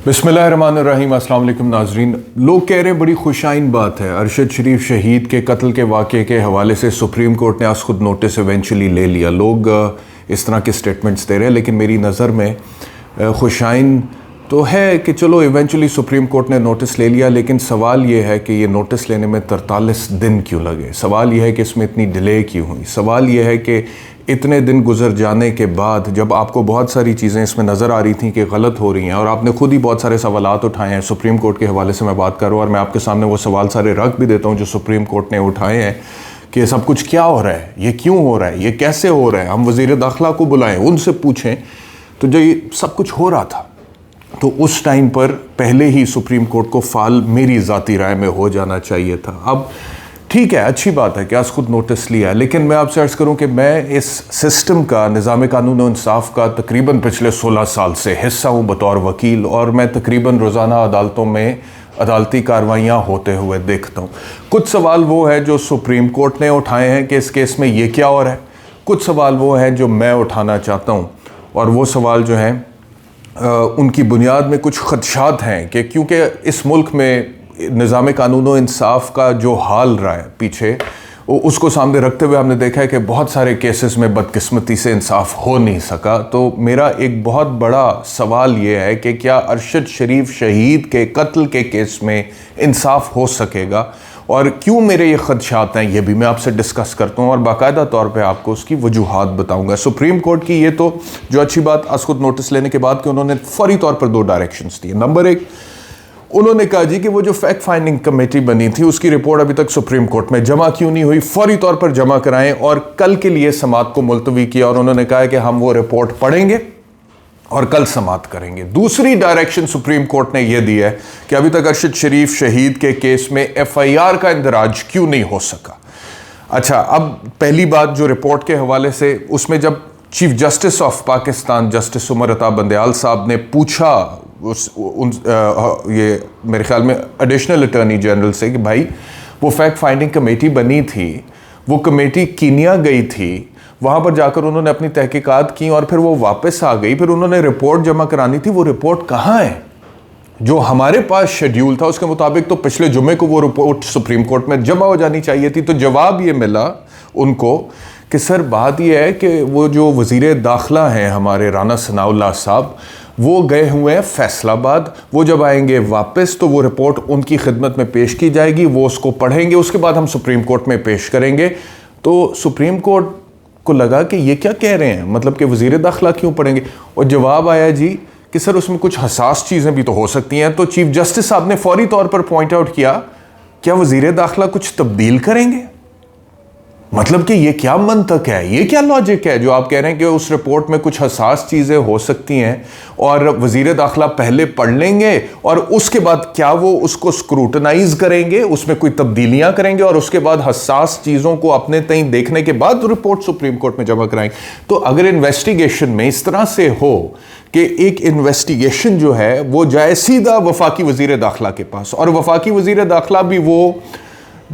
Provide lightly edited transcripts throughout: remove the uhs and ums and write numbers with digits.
बिस्मिल्लाहिर्रहमानिर्रहीम। अस्सलाम वालेकुम नाजरीन। लोग कह रहे हैं बड़ी खुशाइन बात है, अरशद शरीफ शहीद के कत्ल के वाक़े के हवाले से सुप्रीम कोर्ट ने आज खुद नोटिस इवेंचुअली ले लिया। लोग इस तरह के स्टेटमेंट्स दे रहे हैं, लेकिन मेरी नज़र में खुशाइन तो है कि चलो इवेंचुअली सुप्रीम कोर्ट ने नोटिस ले लिया, लेकिन सवाल ये है कि ये नोटिस लेने में 43 दिन क्यों लगे। सवाल ये है कि इसमें इतनी डिले क्यों हुई। सवाल ये है कि इतने दिन गुजर जाने के बाद जब आपको बहुत सारी चीज़ें इसमें नज़र आ रही थी कि गलत हो रही हैं, और आपने खुद ही बहुत सारे सवालात उठाए हैं, सुप्रीम कोर्ट के हवाले से मैं बात कर रहा हूँ और मैं आपके सामने वो सवाल सारे रख भी देता हूँ जो सुप्रीम कोर्ट ने उठाए हैं कि ये सब कुछ क्या हो रहा है, ये क्यों हो रहा है, ये कैसे हो रहा है। हम वज़ीर दाखिला को बुलाएं, उनसे पूछें। तो जो ये सब कुछ हो रहा था तो उस टाइम पर पहले ही सुप्रीम कोर्ट को फाल मेरी ज़ाती राय में हो जाना चाहिए था। अब ठीक है, अच्छी बात है कि आज खुद नोटिस लिया है, लेकिन मैं आपसे अर्ज़ करूं कि मैं इस सिस्टम का, निज़ाम कानून और इंसाफ का तकरीबन पिछले 16 साल से हिस्सा हूं बतौर वकील, और मैं तकरीबन रोज़ाना अदालतों में अदालती कार्रवाइयाँ होते हुए देखता हूँ। कुछ सवाल वो है जो सुप्रीम कोर्ट ने उठाए हैं कि इस केस में ये क्या हो रहा है, कुछ सवाल वो हैं जो मैं उठाना चाहता हूँ, और वो सवाल जो हैं उनकी बुनियाद में कुछ खदशात हैं कि क्योंकि इस मुल्क में निज़ाम कानून और इंसाफ का जो हाल रहा है पीछे, उसको सामने रखते हुए हमने देखा है कि बहुत सारे केसेस में बदकिस्मती से इंसाफ हो नहीं सका। तो मेरा एक बहुत बड़ा सवाल ये है कि क्या अरशद शरीफ शहीद के कत्ल के केस में इंसाफ हो सकेगा, और क्यों मेरे ये खदशात हैं, ये भी मैं आपसे डिस्कस करता हूँ और बाकायदा तौर पे आपको उसकी वजूहात बताऊँगा। सुप्रीम कोर्ट की ये तो जो अच्छी बात आज खुद नोटिस लेने के बाद कि उन्होंने फौरी तौर पर 2 डायरेक्शंस दिए। नंबर 1, उन्होंने कहा जी कि वो जो फैक्ट फाइंडिंग कमेटी बनी थी उसकी रिपोर्ट अभी तक सुप्रीम कोर्ट में जमा क्यों नहीं हुई, फौरी तौर पर जमा कराएं, और कल के लिए समाअत को मुलतवी किया, और उन्होंने कहा कि हम वो रिपोर्ट पढ़ेंगे और कल समाअत करेंगे। दूसरी डायरेक्शन सुप्रीम कोर्ट ने यह दी है कि अभी तक अरशद शरीफ शहीद के केस में FIR का इंदराज क्यों नहीं हो सका। अच्छा, अब पहली बात जो रिपोर्ट के हवाले से, उसमें जब chief justice of Pakistan justice Umar Ata Bandial साहब ने पूछा ये मेरे ख्याल में एडिशनल अटॉर्नी जनरल से कि भाई वो फैक्ट फाइंडिंग कमेटी बनी थी, वो कमेटी कीनिया गई थी, वहाँ पर जाकर उन्होंने अपनी तहकीकात की और फिर वो वापस आ गई, फिर उन्होंने रिपोर्ट जमा करानी थी, वो रिपोर्ट कहाँ है? जो हमारे पास शेड्यूल था उसके मुताबिक तो पिछले जुमे को वो रिपोर्ट सुप्रीम कोर्ट में जमा हो जानी चाहिए थी। तो जवाब ये मिला उनको कि सर बात ये है कि वो जो वज़ीर दाखिला हैं हमारे राना सनाउल्लाह साहब, वो गए हुए हैं फैसलाबाद, वो जब आएंगे वापस तो वो रिपोर्ट उनकी खिदमत में पेश की जाएगी, वो उसको पढ़ेंगे, उसके बाद हम सुप्रीम कोर्ट में पेश करेंगे। तो सुप्रीम कोर्ट को लगा कि ये क्या कह रहे हैं, मतलब कि वज़ीर दाखिला क्यों पढ़ेंगे, और जवाब आया जी कि सर उसमें कुछ हसास चीज़ें भी तो हो सकती हैं। तो चीफ जस्टिस साहब ने फौरी तौर पर पॉइंट आउट किया, क्या वज़ीर दाखिला कुछ तब्दील करेंगे? मतलब कि ये क्या मंतक है, ये क्या लॉजिक है जो आप कह रहे हैं कि उस रिपोर्ट में कुछ हसास चीज़ें हो सकती हैं और वज़ीर दाखिला पहले पढ़ लेंगे और उसके बाद क्या वो उसको स्क्रूटनाइज करेंगे, उसमें कोई तब्दीलियां करेंगे और उसके बाद हसास चीज़ों को अपने तई देखने के बाद रिपोर्ट सुप्रीम कोर्ट में जमा कराएंगे। तो अगर इन्वेस्टिगेशन में इस तरह से हो कि एक इन्वेस्टिगेशन जो है वो जाए सीधा वफाकी वज़ीर दाखिला के पास, और वफाकी वज़ीर दाखिला भी वो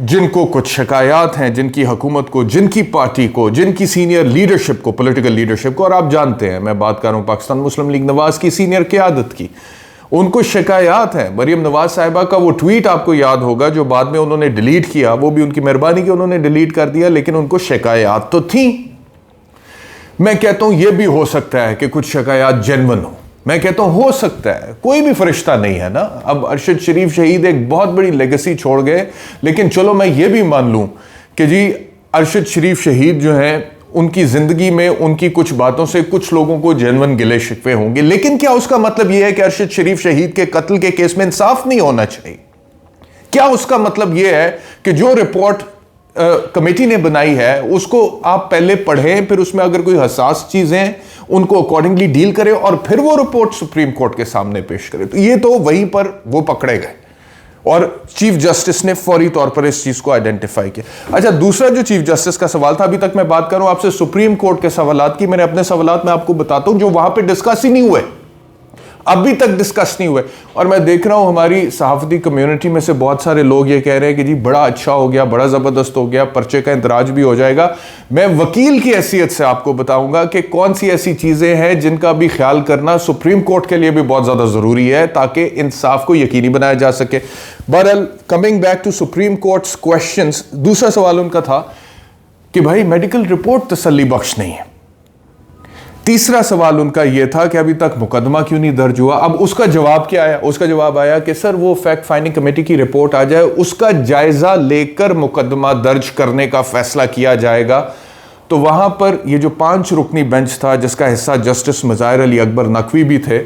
जिनको कुछ शिकायत हैं, जिनकी हुकूमत को, जिनकी पार्टी को, जिनकी सीनियर लीडरशिप को, पॉलिटिकल लीडरशिप को, और आप जानते हैं मैं बात कर रहा हूँ पाकिस्तान मुस्लिम लीग नवाज की सीनियर क़यादत की, उनको शिकायत है। मरीम नवाज साहिबा का वो ट्वीट आपको याद होगा जो बाद में उन्होंने डिलीट किया, वो भी उनकी मेहरबानी की उन्होंने डिलीट कर दिया, लेकिन उनको शिकायत तो थी। मैं कहता हूँ ये भी हो सकता है कि कुछ शिकायत जेन्युइन हो, मैं कहता हूं हो सकता है, कोई भी फरिश्ता नहीं है ना। अब अरशद शरीफ शहीद एक बहुत बड़ी लेगेसी छोड़ गए, लेकिन चलो मैं ये भी मान लूं कि जी अरशद शरीफ शहीद जो हैं उनकी ज़िंदगी में उनकी कुछ बातों से कुछ लोगों को जेन्युइन गिले शिकवे होंगे, लेकिन क्या उसका मतलब यह है कि अरशद शरीफ शहीद के कत्ल के केस में इंसाफ नहीं होना चाहिए? क्या उसका मतलब यह है कि जो रिपोर्ट कमेटी ने बनाई है उसको आप पहले पढ़ें, फिर उसमें अगर कोई हसास चीज़ें उनको अकॉर्डिंगली डील करें और फिर वो रिपोर्ट सुप्रीम कोर्ट के सामने पेश करें? तो ये तो वहीं पर वो पकड़े गए और चीफ जस्टिस ने फौरी तौर पर इस चीज़ को आइडेंटिफाई किया। अच्छा, दूसरा जो चीफ जस्टिस का सवाल था, अभी तक मैं बात कर रहा हूं आपसे सुप्रीम कोर्ट के सवालात की, मैंने अपने सवालात में आपको बताता हूं जो वहां पर डिस्कस ही नहीं हुए। अभी तक डिस्कस नहीं हुए। और मैं देख रहा हूं हमारी सहाफती कम्युनिटी में से बहुत सारे लोग ये कह रहे हैं कि जी बड़ा अच्छा हो गया, बड़ा ज़बरदस्त हो गया, पर्चे का इंदराज भी हो जाएगा। मैं वकील की हैसियत से आपको बताऊंगा कि कौन सी ऐसी चीज़ें हैं जिनका भी ख्याल करना सुप्रीम कोर्ट के लिए भी बहुत ज़्यादा ज़रूरी है ताकि इंसाफ को यकीनी बनाया जा सके। बहरहाल, coming back to supreme court's questions, दूसरा सवाल उनका था कि भाई मेडिकल रिपोर्ट तसल्ली बख्श नहीं है। तीसरा सवाल उनका यह था कि अभी तक मुकदमा क्यों नहीं दर्ज हुआ। अब उसका जवाब क्या आया? उसका जवाब आया कि सर वो फैक्ट फाइंडिंग कमेटी की रिपोर्ट आ जाए, उसका जायजा लेकर मुकदमा दर्ज करने का फैसला किया जाएगा। तो वहां पर ये जो 5 रुकनी बेंच था जिसका हिस्सा जस्टिस मुज़ाहिर अली अकबर नकवी भी थे,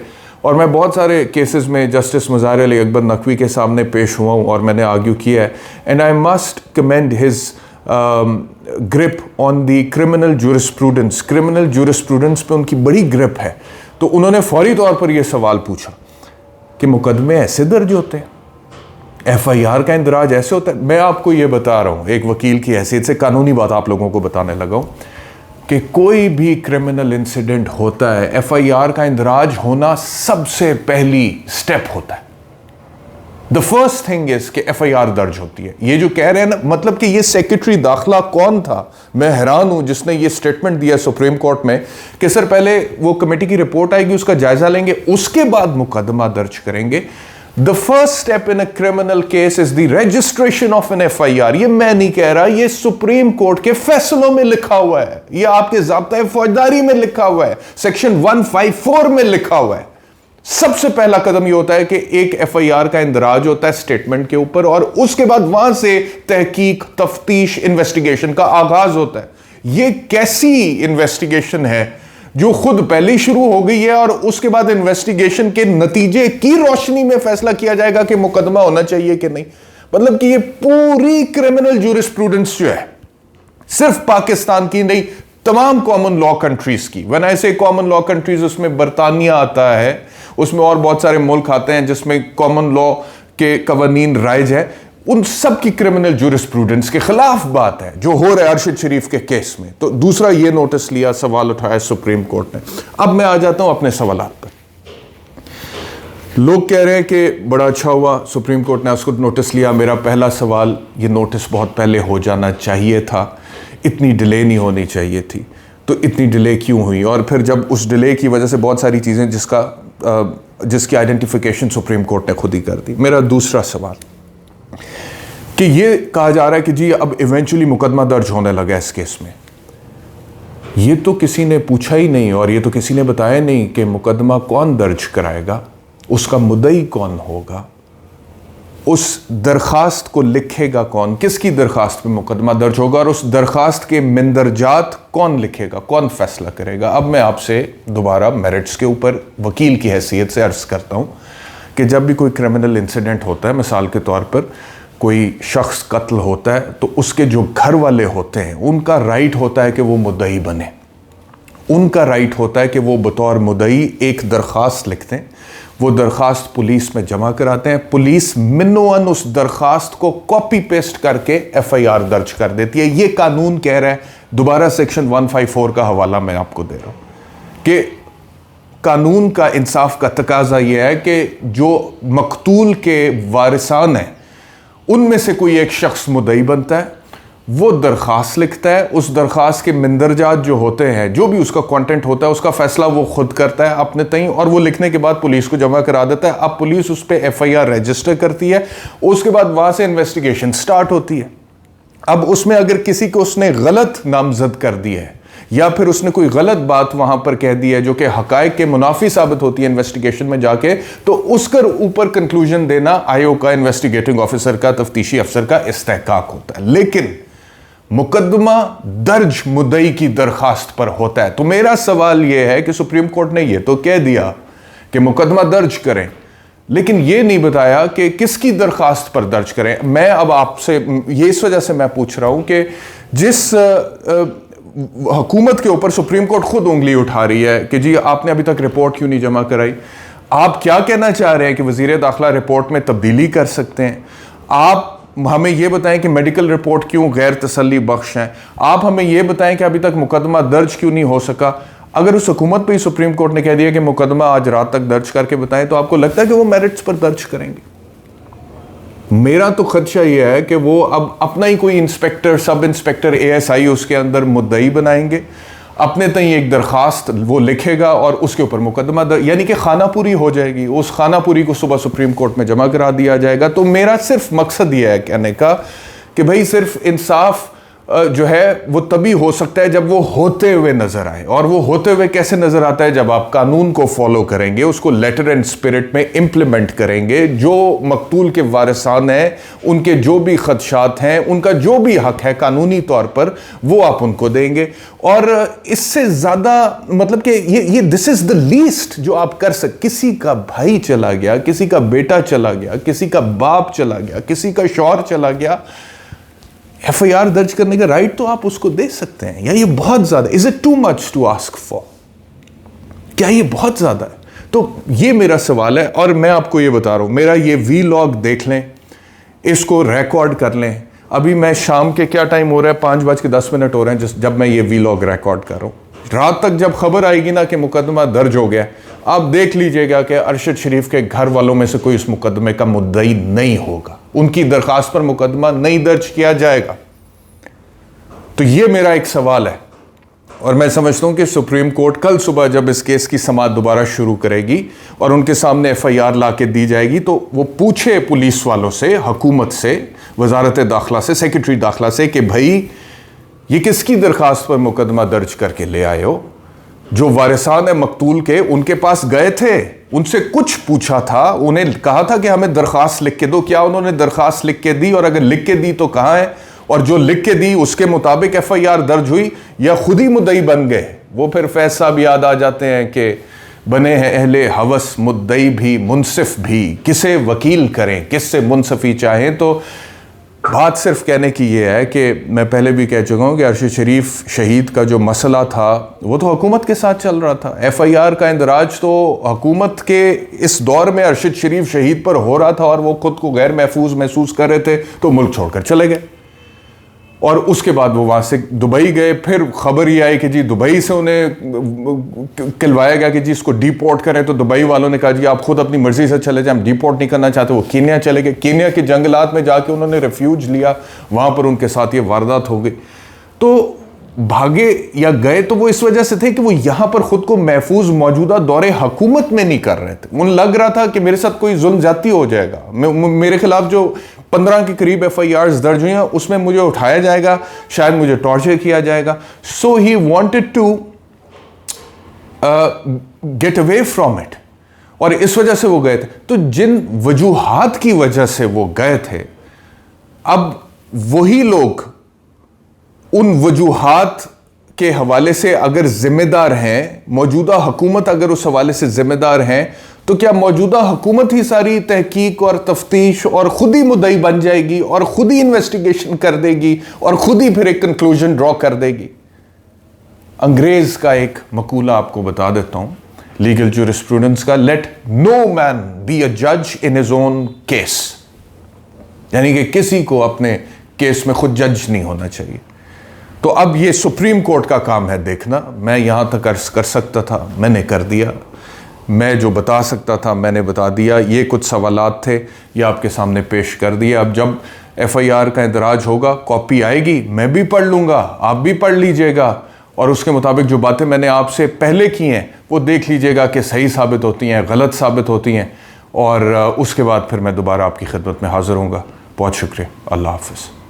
और मैं बहुत सारे केसेस में जस्टिस मुज़ाहिर अली अकबर नकवी के सामने पेश हुआ हूँ और मैंने आर्ग्यू किया है, and I must commend his grip on the criminal jurisprudence. Criminal jurisprudence पे उनकी बड़ी ग्रिप है। तो उन्होंने फौरी तौर पर यह सवाल पूछा कि मुकदमे ऐसे दर्ज होते हैं, FIR का इंदराज ऐसे होता है? मैं आपको यह बता रहा हूं एक वकील की हैसियत से, कानूनी बात आप लोगों को बताने लगा हूं कि कोई भी क्रिमिनल इंसिडेंट होता है, FIR का इंदराज होना सबसे पहली स्टेप होता है। द फर्स्ट थिंग इज कि FIR दर्ज होती है। ये जो कह रहे हैं ना, मतलब कि ये सेक्रेटरी दाखिला कौन था, मैं हैरान हूं जिसने ये स्टेटमेंट दिया सुप्रीम कोर्ट में कि सर पहले वो कमेटी की रिपोर्ट आएगी, उसका जायजा लेंगे, उसके बाद मुकदमा दर्ज करेंगे। The first step in a criminal case is the registration of an FIR। ये मैं नहीं कह रहा, ये सुप्रीम कोर्ट के फैसलों में लिखा हुआ है, ये आपके ज़ाब्ता फौजदारी में लिखा हुआ है, सेक्शन 154 में लिखा हुआ है। सबसे पहला कदम यह होता है कि एक FIR का इंदराज होता है स्टेटमेंट के ऊपर, और उसके बाद वहां से तहकीक, तफ्तीश, इन्वेस्टिगेशन का आगाज होता है। यह कैसी इन्वेस्टिगेशन है जो खुद पहले ही शुरू हो गई है, और उसके बाद इन्वेस्टिगेशन के नतीजे की रोशनी में फैसला किया जाएगा कि मुकदमा होना चाहिए कि नहीं। मतलब कि यह पूरी क्रिमिनल जूरिस्प्रूडेंस जो है, सिर्फ पाकिस्तान की नहीं, तमाम कॉमन लॉ कंट्रीज की। व्हेन आई से कॉमन लॉ कंट्रीज, उसमें बरतानिया आता है, उसमें और बहुत सारे मुल्क आते हैं जिसमें कॉमन लॉ के कवानीन राइज है, उन सब की क्रिमिनल जूरिस्प्रूडेंस के खिलाफ बात है जो हो रहा है अरशद शरीफ के केस में। तो दूसरा ये नोटिस लिया, सवाल उठाया सुप्रीम कोर्ट ने। अब मैं आ जाता हूं अपने सवालात पर। लोग कह रहे हैं कि बड़ा अच्छा हुआ सुप्रीम कोर्ट ने उसको नोटिस लिया। मेरा पहला सवाल, ये नोटिस बहुत पहले हो जाना चाहिए था, इतनी डिले नहीं होनी चाहिए थी। तो इतनी डिले क्यों हुई? और फिर जब उस डिले की वजह से बहुत सारी चीज़ें जिसकी आइडेंटिफिकेशन सुप्रीम कोर्ट ने खुद ही कर दी। मेरा दूसरा सवाल कि ये कहा जा रहा है कि जी अब इवेंचुअली मुकदमा दर्ज होने लगा इस केस में। ये तो किसी ने पूछा ही नहीं, और ये तो किसी ने बताया नहीं कि मुकदमा कौन दर्ज कराएगा, उसका मुद्दई कौन होगा, उस दरखास्त को लिखेगा कौन, किसकी दरखास्त पे मुकदमा दर्ज होगा, और उस दरखास्त के मंदरजात कौन लिखेगा, कौन फैसला करेगा। अब मैं आपसे दोबारा मेरिट्स के ऊपर वकील की हैसियत से अर्ज करता हूं कि जब भी कोई क्रिमिनल इंसिडेंट होता है, मिसाल के तौर पर कोई शख्स कत्ल होता है, तो उसके जो घर वाले होते हैं उनका राइट होता है कि वो मुद्दई बने। उनका राइट होता है कि वो बतौर मुद्दई एक दरखास्त लिखते हैं, वो दरखास्त पुलिस में जमा कराते हैं, पुलिस मिनोअन उस दरखास्त को कॉपी पेस्ट करके FIR दर्ज कर देती है। ये कानून कह रहा है, दोबारा सेक्शन 154 का हवाला मैं आपको दे रहा हूं कि कानून का इंसाफ का तकाजा यह है कि जो मकतूल के वारिसान हैं उनमें से कोई एक शख्स मुद्दई बनता है, वो दरखास्त लिखता है, उस दरखास्त के मंदरजात जो होते हैं, जो भी उसका कंटेंट होता है, उसका फैसला वो खुद करता है अपने तईं, और वो लिखने के बाद पुलिस को जमा करा देता है। अब पुलिस उस पर FIR रजिस्टर करती है, उसके बाद वहां से इन्वेस्टिगेशन स्टार्ट होती है। अब उसमें अगर किसी को उसने गलत नामजद कर दी है, या फिर उसने कोई गलत बात वहां पर कह दी है जो कि हकायक के मुनाफी साबित होती है इन्वेस्टिगेशन में जाके, तो उसके ऊपर कंक्लूजन देना आयोग का, इन्वेस्टिगेटिंग ऑफिसर का, तफ्तीशी अफसर का इस्तेहकाक होता है। लेकिन मुकदमा दर्ज मुद्दई की दरखास्त पर होता है। तो मेरा सवाल यह है कि सुप्रीम कोर्ट ने यह तो कह दिया कि मुकदमा दर्ज करें, लेकिन यह नहीं बताया कि किसकी दरखास्त पर दर्ज करें। मैं अब आपसे ये इस वजह से मैं पूछ रहा हूं कि जिस हुकूमत के ऊपर सुप्रीम कोर्ट खुद उंगली उठा रही है कि जी आपने अभी तक रिपोर्ट क्यों नहीं जमा कराई, आप क्या कहना चाह रहे हैं कि वजीर दाखिला रिपोर्ट में तब्दीली कर सकते हैं? आप हमें यह बताएं कि मेडिकल रिपोर्ट क्यों गैर तसल्ली बख्श है, आप हमें यह बताएं कि अभी तक मुकदमा दर्ज क्यों नहीं हो सका, अगर उस हुकूमत पे ही सुप्रीम कोर्ट ने कह दिया कि मुकदमा आज रात तक दर्ज करके बताएं, तो आपको लगता है कि वो मेरिट्स पर दर्ज करेंगे? मेरा तो खदशा यह है कि वो अब अपना ही कोई इंस्पेक्टर, सब इंस्पेक्टर, ASI उसके अंदर मुद्दई बनाएंगे, अपने तई एक दरखास्त वो लिखेगा और उसके ऊपर मुकदमा यानी कि खानापुरी हो जाएगी। उस खानापुरी को सुबह सुप्रीम कोर्ट में जमा करा दिया जाएगा। तो मेरा सिर्फ मकसद यह है कहने का कि भाई सिर्फ इंसाफ जो है वो तभी हो सकता है जब वो होते हुए नजर आए। और वो होते हुए कैसे नजर आता है? जब आप कानून को फॉलो करेंगे, उसको लेटर एंड स्पिरिट में इंप्लीमेंट करेंगे, जो मकतूल के वारिसान हैं उनके जो भी खदशात हैं, उनका जो भी हक है कानूनी तौर पर, वो आप उनको देंगे। और इससे ज्यादा मतलब कि ये दिस इज द लीस्ट जो आप कर सकते। किसी का भाई चला गया, किसी का बेटा चला गया, किसी का बाप चला गया, किसी का शौहर चला गया, FIR दर्ज करने का राइट तो आप उसको दे सकते हैं। या ये बहुत ज्यादा, is it too much to ask for? क्या ये बहुत ज्यादा है? तो ये मेरा सवाल है। और मैं आपको ये बता रहा हूं, मेरा ये वीलॉग देख लें, इसको रिकॉर्ड कर लें। अभी मैं शाम के क्या टाइम हो रहा है, 5:10 हो रहे हैं जब मैं ये वीलॉग रिकॉर्ड कर रहा हूं। रात तक जब खबर आएगी ना कि मुकदमा दर्ज हो गया, आप देख लीजिएगा कि अरशद शरीफ के घर वालों में से कोई इस मुकदमे का मुद्दई नहीं होगा, उनकी दरखास्त पर मुकदमा नहीं दर्ज किया जाएगा। तो ये मेरा एक सवाल है। और मैं समझता हूं कि सुप्रीम कोर्ट कल सुबह जब इस केस की समाअत दोबारा शुरू करेगी और उनके सामने FIR ला के दी जाएगी, तो वो पूछे पुलिस वालों से, हुकूमत से, वजारत दाखिला से, सेक्रेटरी दाखिला से कि भाई ये किसकी दरखास्त पर मुकदमा दर्ज करके ले आए हो? जो वारिसान है मकतूल के, उनके पास गए थे, उनसे कुछ पूछा था, उन्हें कहा था कि हमें दरखास्त लिख के दो, क्या उन्होंने दरखास्त लिख के दी? और अगर लिख के दी तो कहां है? और जो लिख के दी उसके मुताबिक FIR दर्ज हुई या खुद ही मुद्दई बन गए? वो फिर फैज साहब याद आ जाते हैं कि बने हैं अहले हवस मुद्दई भी मुनसिफ भी, किसे वकील करें, किससे मुनसफी चाहें। तो बात सिर्फ कहने की ये है कि मैं पहले भी कह चुका हूँ कि अरशद शरीफ शहीद का जो मसला था वो तो हुकूमत के साथ चल रहा था। FIR का इंदराज तो हुकूमत के इस दौर में अरशद शरीफ शहीद पर हो रहा था और वो खुद को गैर महफूज महसूस कर रहे थे, तो मुल्क छोड़कर चले गए। और उसके बाद वो वहाँ से दुबई गए। फिर खबर ये आई कि जी दुबई से उन्हें कहलवाया गया कि जी इसको डिपोर्ट करें। तो दुबई वालों ने कहा जी आप खुद अपनी मर्जी से चले जाएं, हम डिपोर्ट नहीं करना चाहते। वो कीनिया चले गए। कीनिया के जंगलात में जाके उन्होंने रेफ्यूज लिया, वहाँ पर उनके साथ ये वारदात हो गई। तो भागे या गए तो वो इस वजह से थे कि वो यहाँ पर खुद को महफूज मौजूदा दौरे हुकूमत में नहीं कर रहे थे। उन्हें लग रहा था कि मेरे साथ कोई जुल्म ज्यादती हो जाएगा, मेरे खिलाफ जो 15 के करीब FIRs दर्ज हुई हैं उसमें मुझे उठाया जाएगा, शायद मुझे टॉर्चर किया जाएगा। So he wanted to get away from it, और इस वजह से वो गए थे। तो जिन वजूहात की वजह से वो गए थे, अब वही लोग उन वजूहात के हवाले से अगर जिम्मेदार हैं, मौजूदा हुकूमत अगर उस हवाले से जिम्मेदार हैं, तो क्या मौजूदा हुकूमत ही सारी तहकीक और तफ्तीश और खुद ही मुद्दई बन जाएगी और खुद ही इन्वेस्टिगेशन कर देगी और खुद ही फिर एक कंक्लूजन ड्रॉ कर देगी? अंग्रेज का एक मकूला आपको बता देता हूं, लीगल ज्यूरिस्प्रूडेंस का, let no man be a जज इन हिज ओन केस। यानी कि किसी को अपने केस में खुद जज नहीं होना चाहिए। तो अब ये सुप्रीम कोर्ट का काम है देखना। मैं यहां तक अर्ज कर सकता था, मैंने कर दिया। मैं जो बता सकता था मैंने बता दिया। ये कुछ सवालात थे, ये आपके सामने पेश कर दिए। अब जब FIR का इंदराज होगा, कॉपी आएगी, मैं भी पढ़ लूँगा, आप भी पढ़ लीजिएगा, और उसके मुताबिक जो बातें मैंने आपसे पहले की हैं वो देख लीजिएगा कि सही साबित होती हैं, गलत साबित होती हैं। और उसके बाद फिर मैं दोबारा आपकी खिदमत में हाज़िर होऊंगा। बहुत शुक्रिया। अल्लाह हाफ़िज़।